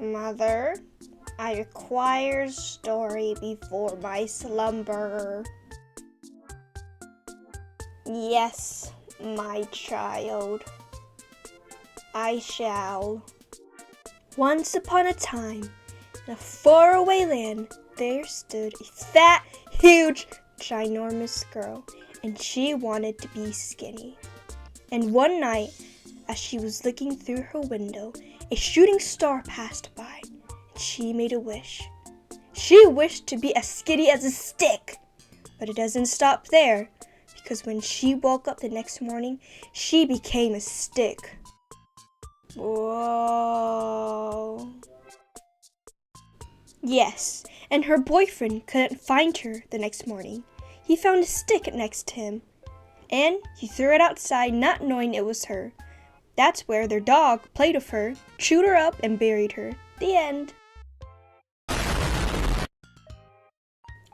Mother, I require story before my slumber. Yes, my child, I shall. Once upon a time, in a faraway land, there stood a fat, huge, ginormous girl, and she wanted to be skinny. And one night, as she was looking through her window, a shooting star passed by, and she made a wish. She wished to be as skinny as a stick, but it doesn't stop there, because when she woke up the next morning, she became a stick. Whoa. Yes, and her boyfriend couldn't find her the next morning. He found a stick next to him, and he threw it outside, not knowing it was her. That's where their dog played with her, chewed her up, and buried her. The end.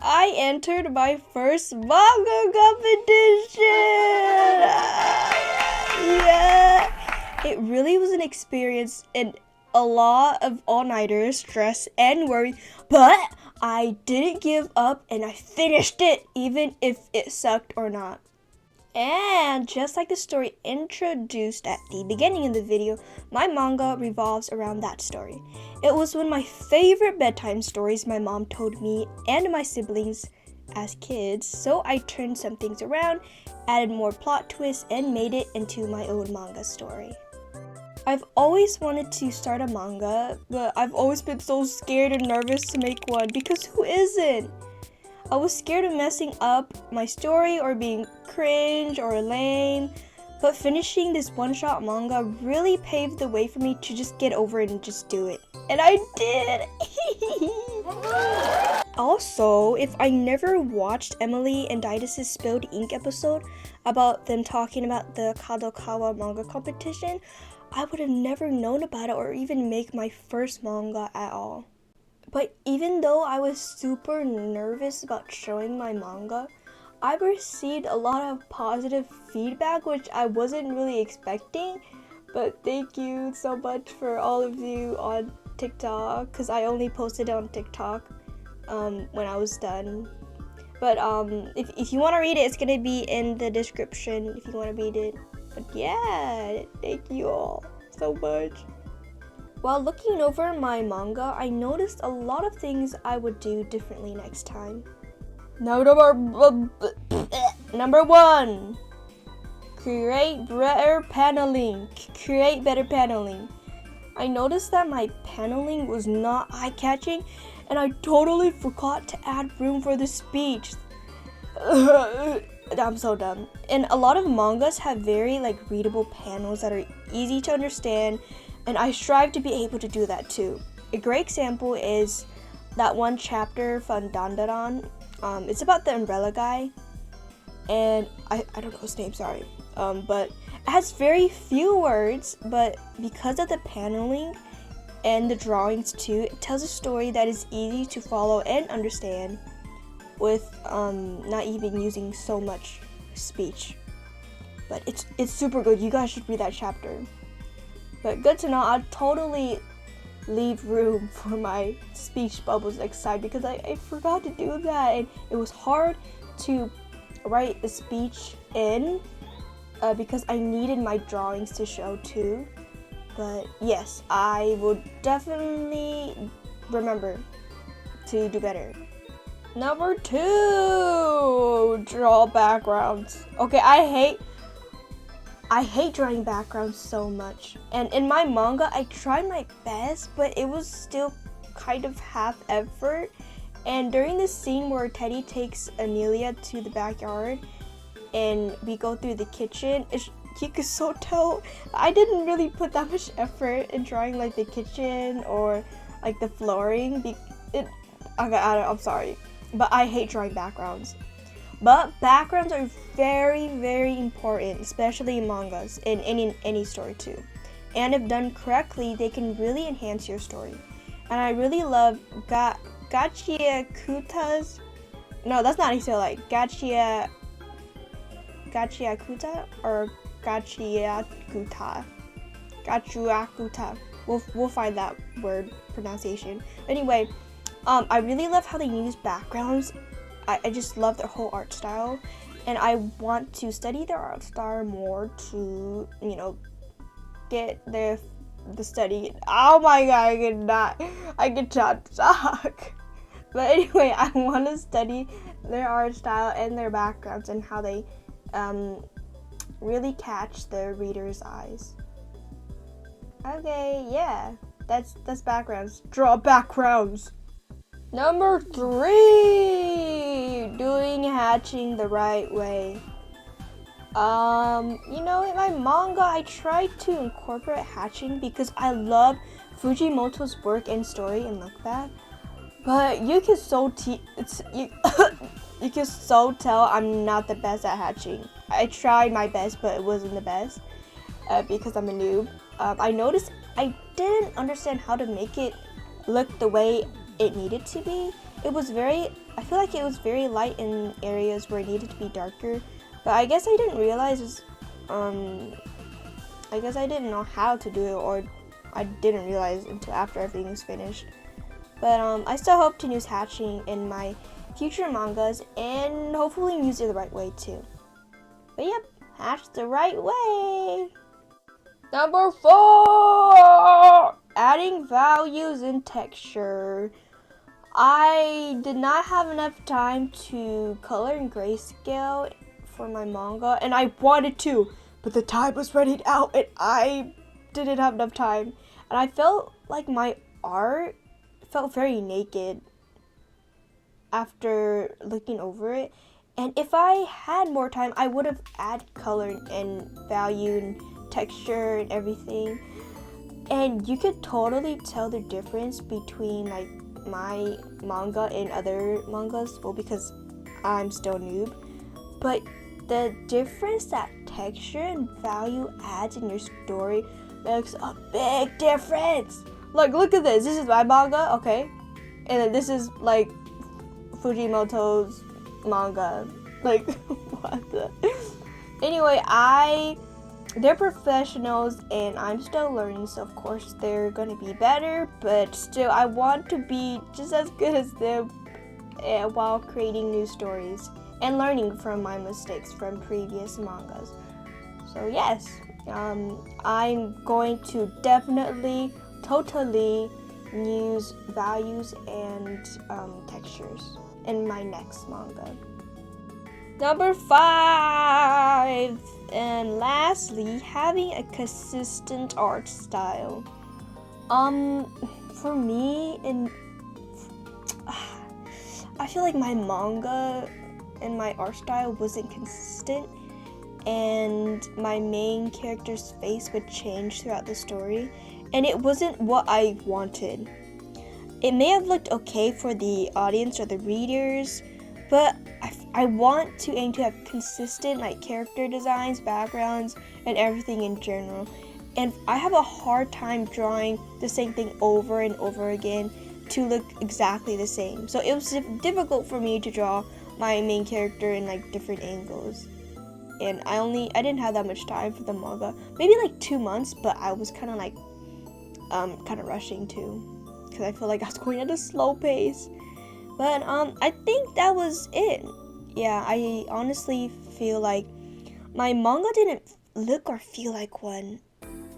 I entered my first manga competition! Yeah! It really was an experience and a lot of all-nighters, stress, and worry, but I didn't give up and I finished it, even if it sucked or not. And just like the story introduced at the beginning of the video, my manga revolves around that story. It was one of my favorite bedtime stories my mom told me and my siblings as kids, so I turned some things around, added more plot twists, and made it into my own manga story. I've always wanted to start a manga, but I've always been so scared and nervous to make one, because who isn't? I was scared of messing up my story or being cringe or lame, but finishing this one-shot manga really paved the way for me to just get over it and just do it. And I did! Also, if I never watched Emily and Didas' Spilled Ink episode about them talking about the Kadokawa manga competition, I would have never known about it or even make my first manga at all. But even though I was super nervous about showing my manga, I received a lot of positive feedback, which I wasn't really expecting. But thank you so much for all of you on TikTok, because I only posted it on TikTok when I was done. But if you want to read it, it's going to be in the description if you want to read it. But yeah, thank you all so much. While looking over my manga, I noticed a lot of things I would do differently next time. Number one, create better paneling. I noticed that my paneling was not eye-catching, and I totally forgot to add room for the speech. I'm so dumb. And a lot of mangas have very readable panels that are easy to understand, and I strive to be able to do that too. A great example is that one chapter from Dandadan. It's about the umbrella guy, and I don't know his name, sorry. But it has very few words, but because of the paneling and the drawings too, it tells a story that is easy to follow and understand with not even using so much speech. But it's super good. You guys should read that chapter. But good to know, I'll totally leave room for my speech bubbles next time, because I forgot to do that, and it was hard to write the speech in because I needed my drawings to show too. But yes, I will definitely remember to do better. Number 2, draw backgrounds. Okay, I hate drawing backgrounds so much. And in my manga, I tried my best, but it was still kind of half effort. And during the scene where Teddy takes Amelia to the backyard and we go through the kitchen, you could so tell I didn't really put that much effort in drawing the kitchen or the flooring. I'm sorry, but I hate drawing backgrounds. But backgrounds are very, very important, especially in mangas, and in any story too. And if done correctly, they can really enhance your story. And I really love Gachiakuta's. No, that's not how you say it. Gachiakuta or Gachiakuta. We'll find that word pronunciation. Anyway, I really love how they use backgrounds. I just love their whole art style, and I want to study their art style more to, get the study. Oh my god, I cannot talk. But anyway, I want to study their art style and their backgrounds and how they really catch the reader's eyes. Okay, yeah, that's backgrounds. Draw backgrounds. Number 3, doing hatching the right way. In my manga, I tried to incorporate hatching because I love Fujimoto's work and story and look back. But you can you can so tell I'm not the best at hatching. I tried my best, but it wasn't the best because I'm a noob. I noticed I didn't understand how to make it look the way it needed to be. I feel like it was very light in areas where it needed to be darker. But I guess I didn't realize, I guess I didn't know how to do it, or I didn't realize until after everything was finished. But I still hope to use hatching in my future mangas and hopefully use it the right way too. But yep, hatch the right way. Number 4, adding values and texture. I did not have enough time to color in grayscale for my manga, and I wanted to, but the time was running out and I didn't have enough time. And I felt like my art felt very naked after looking over it. And if I had more time, I would have added color and value and texture and everything. And you could totally tell the difference between like my manga and other mangas, well, because I'm still a noob. But the difference that texture and value adds in your story makes a big difference. Like, look at this. This is my manga, okay? And then this is like Fujimoto's manga. Like, what the? Anyway, they're professionals and I'm still learning, so of course they're gonna be better, but still I want to be just as good as them while creating new stories and learning from my mistakes from previous mangas. So yes, I'm going to definitely, totally use values and textures in my next manga. Number 5, and lastly, having a consistent art style. For me, I feel like my manga and my art style wasn't consistent, and my main character's face would change throughout the story, and it wasn't what I wanted. It may have looked okay for the audience or the readers, but I want to aim to have consistent like character designs, backgrounds, and everything in general. And I have a hard time drawing the same thing over and over again to look exactly the same. So it was difficult for me to draw my main character in like different angles. And I didn't have that much time for the manga. Maybe like 2 months, but I was kind of like rushing too, because I feel like I was going at a slow pace. But I think that was it. Yeah, I honestly feel like my manga didn't look or feel like one,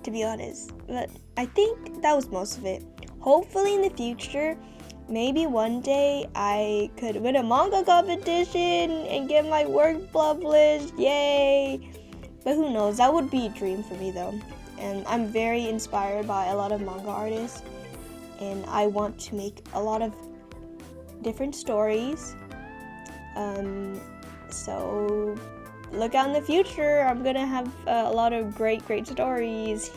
to be honest. But I think that was most of it. Hopefully in the future, maybe one day I could win a manga competition and get my work published. Yay! But who knows? That would be a dream for me though. And I'm very inspired by a lot of manga artists. And I want to make a lot of different stories. So look out in the future. I'm gonna have a lot of great stories.